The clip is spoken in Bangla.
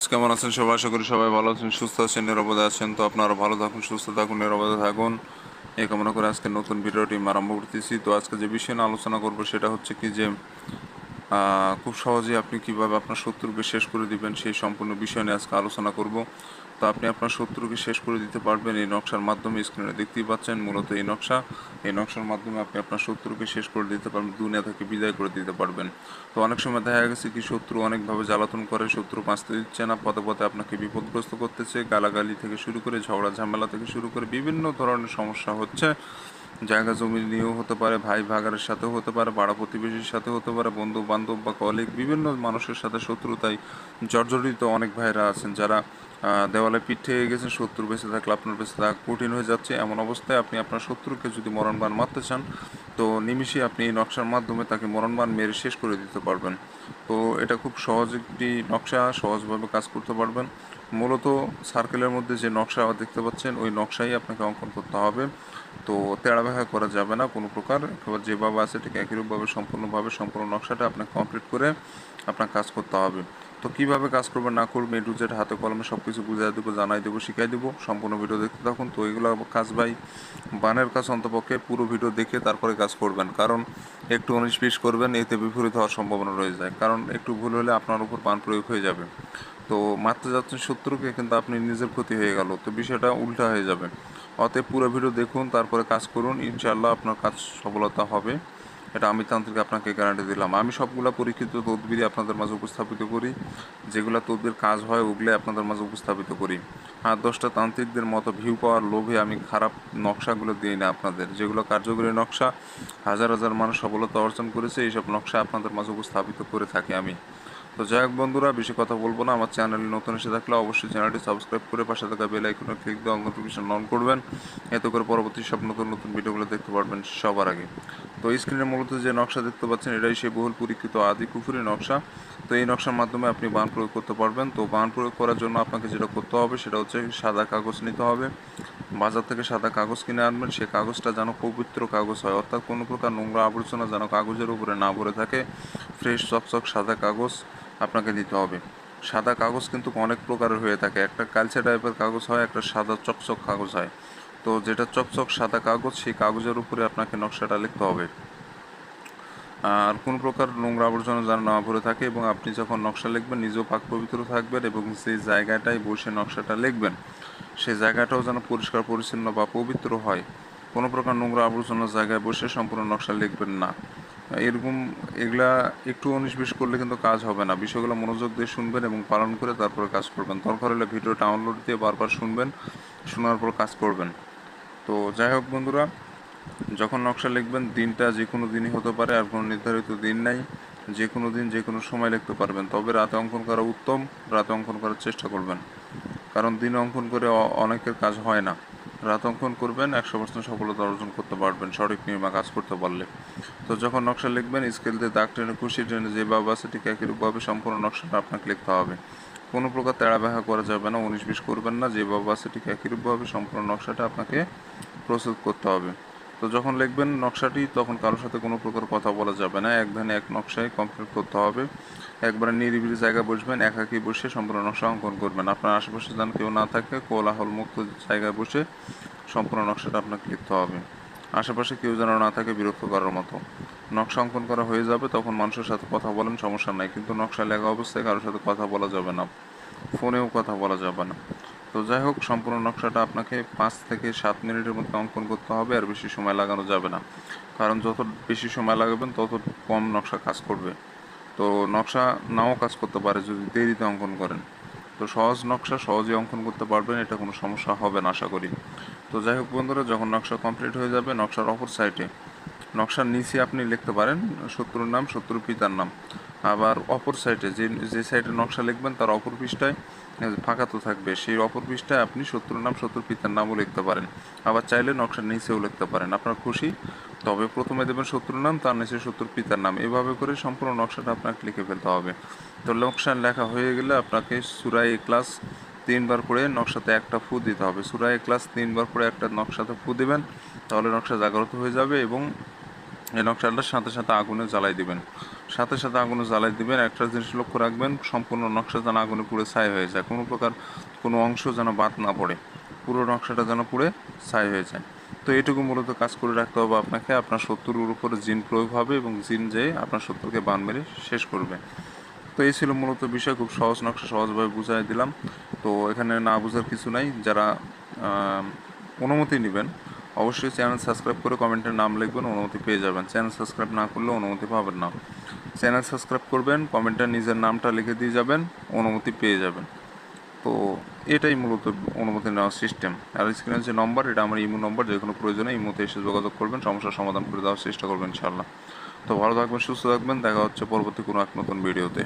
কেমন আছেন সবাই? আশা করি সবাই ভালো আছেন, সুস্থ আছেন, নিরাপদে আছেন। তো আপনারা ভালো থাকুন, সুস্থ থাকুন, নিরাপদে থাকুন, এই কামনা করে আজকে নতুন ভিডিওটি আরম্ভ করতেছি। তো আজকে যে বিষয় নিয়ে আলোচনা করবো সেটা হচ্ছে কি যে খুব সহজেই আপনি কিভাবে আপনার শত্রুকে শেষ করে দিবেন সেই সম্পূর্ণ বিষয় নিয়ে আজকে আলোচনা করব। তো আপনি আপনার শত্রুকে শেষ করে দিতে পারবেন এই নকশার মাধ্যমে। স্ক্রিনে দেখতেই পাচ্ছেন মূলত এই নকশার মাধ্যমে আপনি আপনার শত্রুকে শেষ করে দিতে পারবেন, দুনিয়া থেকে বিদায় করে দিতে পারবেন। তো অনেক সময় দেখা গেছে কি শত্রু অনেকভাবে জ্বালাতন করে, শত্রু বাঁচতে দিচ্ছে না, পদে পদে আপনাকে বিপদগ্রস্ত করতেছে, গালাগালি থেকে শুরু করে ঝগড়া ঝামেলা থেকে শুরু করে বিভিন্ন ধরনের সমস্যা হচ্ছে। জায়গা জমি নিয়েও হতে পারে, ভাই ভাগারের সাথেও হতে পারে, পাড়া প্রতিবেশীর সাথেও হতে পারে, বন্ধু বান্ধব বা কলিগ, বিভিন্ন মানুষের সাথে শত্রুতায় জর্জরিত অনেক ভাইরা আছেন যারা দেওয়ালে পিঠ থেকে গেছেন। শত্রু বেঁচে থাকলে আপনার বেঁচে থাকা কঠিন হয়ে যাচ্ছে। এমন অবস্থায় আপনি আপনার শত্রুকে যদি মরণবান মারতে চান, তো নিমিষে আপনি এই নকশার মাধ্যমে তাকে মরণবান মেরে শেষ করে দিতে পারবেন। তো এটা খুব সহজ একটি নকশা, সহজভাবে কাজ করতে পারবেন। মূলত সার্কেলের মধ্যে যে নকশা দেখতে পাচ্ছেন ওই নকশাই আপনাকে অঙ্কন করতে হবে। তো তেড়া ব্যাখ্যা করা যাবে না কোনো প্রকার, একেবারে যেভাবে আছে ঠিক একইরূপভাবে সম্পূর্ণ নকশাটা আপনাকে কমপ্লিট করে আপনার কাজ করতে হবে। তো কীভাবে কাজ করবেন না করবেন এ টু জেড হাতে কলমে সব কিছু বুঝাই দেবো, জানাই দেবো, শিখাই দেবো। সম্পূর্ণ ভিডিও দেখতে থাকুন। তো এগুলো কাজ ভাই বানের কাজ অন্তপক্ষে পুরো ভিডিও দেখে তারপরে কাজ করবেন, কারণ একটু 19-20 করবেন এতে বিপরীত হওয়ার সম্ভাবনা রয়ে যায়, কারণ একটু ভুল হলে আপনার উপর বান প্রয়োগ হয়ে যাবে। তো মারতে যাচ্ছেন শত্রুকে, কিন্তু আপনি নিজের ক্ষতি হয়ে গেল, তো বিষয়টা উল্টা হয়ে যাবে। অতএব পুরো ভিডিও দেখুন, তারপরে কাজ করুন, ইনশাআল্লাহ আপনার কাজ সফলতা হবে। এটা আমি তান্ত্রিক আপনাকে গ্যারান্টি দিলাম। আমি সবগুলা পরীক্ষিত তদবিরই আপনাদের মাঝে উপস্থাপিত করি, যেগুলো তদবির কাজ হয় ওগুলো আপনাদের মাঝে উপস্থাপিত করি। আর 10টা তান্ত্রিকদের মতো ভিউ পাওয়ার লোভে আমি খারাপ নকশাগুলো দিই না আপনাদের। যেগুলো কার্যকরী নকশা, হাজার হাজার মানুষ সফলতা অর্জন করেছে, এইসব নকশা আপনাদের মাঝে উপস্থাপিত করে থাকি আমি। তো যাই হোক বন্ধুরা, বেশি কথা বলবো না। আমার চ্যানেলে নতুন এসে থাকলে অবশ্যই চ্যানেলটি সাবস্ক্রাইব করে পাশে থাকা বেল আইকনে ক্লিক দিয়ে অল নোটিফিকেশন অন করবেন, এতে করে পরবর্তী সব নতুন নতুন ভিডিওগুলো দেখতে পারবেন সবার আগে। তো স্ক্রিনে মূলত যে নকশা দেখতে পাচ্ছেন এটাই সেই বহুল পরীক্ষিত আদি কুফুরি নকশা। তো এই নকশার মাধ্যমে আপনি বান প্রয়োগ করতে পারবেন। তো বান প্রয়োগ করার জন্য আপনাকে যেটা করতে হবে সেটা হচ্ছে সাদা কাগজ নিতে হবে। বাজার থেকে সাদা কাগজ কিনে আনবেন। সেই কাগজটা যেন পবিত্র কাগজ হয়, অর্থাৎ কোনো প্রকার নোংরা আবর্জনা যেন কাগজের উপরে না ভরে থাকে। ফ্রেশ চকচক সাদা কাগজ আপনাকে নিতে হবে। সাদা কাগজ কিন্তু অনেক প্রকারের হয়ে থাকে, একটা কালচে টাইপের কাগজ হয়, একটা সাদা চকচক কাগজ হয়। তো যেটা চকচক সাদা কাগজ, সেই কাগজের উপরে আপনাকে নকশাটা লিখতে হবে। আর কোনো প্রকার নোংরা আবর্জনা যেন না ভরে থাকে, এবং আপনি যখন নকশা লিখবেন নিজেও পাক পবিত্র থাকবেন, এবং সেই জায়গাটায় বসে নকশাটা লিখবেন সেই জায়গাটাও যেন পরিষ্কার পরিচ্ছন্ন বা পবিত্র হয়। কোনো প্রকার নোংরা আবর্জনার জায়গায় বসে সম্পূর্ণ নকশা লিখবেন না। এরকম এগুলা একটু 19-20 করলে কিন্তু কাজ হবে না। বিষয়গুলো মনোযোগ দিয়ে শুনবেন এবং পালন করে তারপরে কাজ করবেন। দরকার হলে ভিডিও ডাউনলোড দিয়ে বারবার শুনবেন, শোনার পর কাজ করবেন। তো যাই হোক বন্ধুরা, যখন নকশা লিখবেন দিনটা যে কোনো দিনই হতে পারে, আর কোনো নির্ধারিত দিন নাই। যে কোনো দিন যে কোনো সময় লিখতে পারবেন, তবে রাতে অঙ্কন করা উত্তম। রাতে অঙ্কন করার চেষ্টা করবেন, কারণ দিনে অঙ্কন করে অনেকের কাজ হয় না। রাত অঙ্কন করবেন, 100% সফলতা অর্জন করতে পারবেন সঠিক নিয়মে কাজ করতে পারলে। তো যখন নকশা লিখবেন স্কেল দিয়ে দাগ টেনে খুশি টেনে যেভাবে আছে ঠিক একইরূপভাবে সম্পূর্ণ নকশাটা আপনাকে লিখতে হবে। কোনো প্রকার তেড়া ব্যাখ্যা করা যাবে না, 19-20 করবেন না, যেভাবে আছে ঠিক একইরূপভাবে সম্পূর্ণ নকশাটা আপনাকে প্রস্তুত করতে হবে। তো যখন লিখবেন নকশাটি, তখন কারোর সাথে কোনো প্রকার কথা বলা যাবে না, এক ধানে এক নকশায় কমপ্লিট করতে হবে। একবারে নিরিবিলি জায়গায় বসবেন, একাকী বসে সম্পূর্ণ নকশা অঙ্কন করবেন। আপনার আশেপাশে যেন কেউ না থাকে, কোলাহল মুক্ত জায়গায় বসে সম্পূর্ণ নকশাটা আপনাকে লিখতে হবে। আশেপাশে কেউ যেন না থাকে বিরক্ত করার মতো। নকশা অঙ্কন করা হয়ে যাবে, তখন মানুষের সাথে কথা বলেন, সমস্যা নাই, কিন্তু নকশা লেখা অবস্থায় কারোর সাথে কথা বলা যাবে না, ফোনেও কথা বলা যাবে না। তো যাই হোক, সম্পূর্ণ নকশাটা আপনাকে 5 থেকে 7 মিনিটের মধ্যে অঙ্কন করতে হবে, আর বেশি সময় লাগানো যাবে না, কারণ যত বেশি সময় লাগাবেন তত কম নকশা কাজ করবে। তো নকশা নাও কাজ করতে পারে যদি দেরিতে অঙ্কন করেন। তো সহজ নকশা সহজেই অঙ্কন করতে পারবেন, এটা কোনো সমস্যা হবে না আশা করি। তো যাই হোক বন্ধুরা, যখন নকশা কমপ্লিট হয়ে যাবে, নকশার অপর সাইডে নকশার নিচে আপনি লিখতে পারেন শত্রুর নাম, শত্রুর পিতার নাম। আবার অপর সাইডে যে যে সাইডে নকশা লিখবেন তার অপর পৃষ্ঠায় ফাঁকা তো থাকবে, সেই অপর পৃষ্ঠায় আপনি শত্রুর নাম, শত্রুর পিতার নামও লিখতে পারেন। আবার চাইলে নকশার নিচেও লিখতে পারেন, আপনার খুশি। তবে প্রথমে দেবেন শত্রুর নাম, তার নিচে শত্রুর পিতার নাম, এভাবে করে সম্পূর্ণ নকশাটা আপনাকে লিখে ফেলতে হবে। তো নকশা লেখা হয়ে গেলে আপনাকে সূরা ইখলাস 3 বার পড়ে নকশাতে একটা ফু দিতে হবে। সূরা ইখলাস 3 বার পড়ে একটা নকশাতে ফু দিবেন, তাহলে নকশা জাগ্রত হয়ে যাবে, এবং এই নকশাটার সাথে সাথে আগুনে জ্বালাই দিবেন। সাথে সাথে আগুনে জ্বালাই দিবেন। একটা জিনিস লক্ষ্য রাখবেন, সম্পূর্ণ নকশা যেন আগুনে পুড়ে ছাই হয়ে যায়, কোনো প্রকার কোনো অংশ যেন বাদ না পড়ে, পুরো নকশাটা যেন পুড়ে ছাই হয়ে যায়। তো এটুকু মূলত কাজ করে রাখতে হবে আপনাকে। আপনার শত্রুর উপরে জিন প্রয়োগ হবে এবং জিন যেয়ে আপনার শত্রুকে বান মেরে শেষ করবে। তো এই ছিল মূলত বিষয়, খুব সহজ নকশা, সহজভাবে বুঝাই দিলাম। তো এখানে না বোঝার কিছু নাই। যারা অনুমতি নেবেন অবশ্যই চ্যানেল সাবস্ক্রাইব করে কমেন্টের নাম লিখবেন, অনুমতি পেয়ে যাবেন। চ্যানেল সাবস্ক্রাইব না করলে অনুমতি পাবেন না। চ্যানেল সাবস্ক্রাইব করবেন, কমেন্টে নিজের নামটা লিখে দিয়ে যাবেন, অনুমতি পেয়ে যাবেন। তো এটাই মূলত অনুমতি নেওয়ার সিস্টেম। আর স্ক্রিনের যে নম্বর, এটা আমার ইমো নম্বর, যে কোনো প্রয়োজনে ইমোতে এসে যোগাযোগ করবেন, সমস্যার সমাধান করে দেওয়ার চেষ্টা করবেন ইনশাআল্লাহ। তো ভালো থাকবেন, সুস্থ থাকবেন, দেখা হচ্ছে পরবর্তী কোনো এক নতুন ভিডিওতে।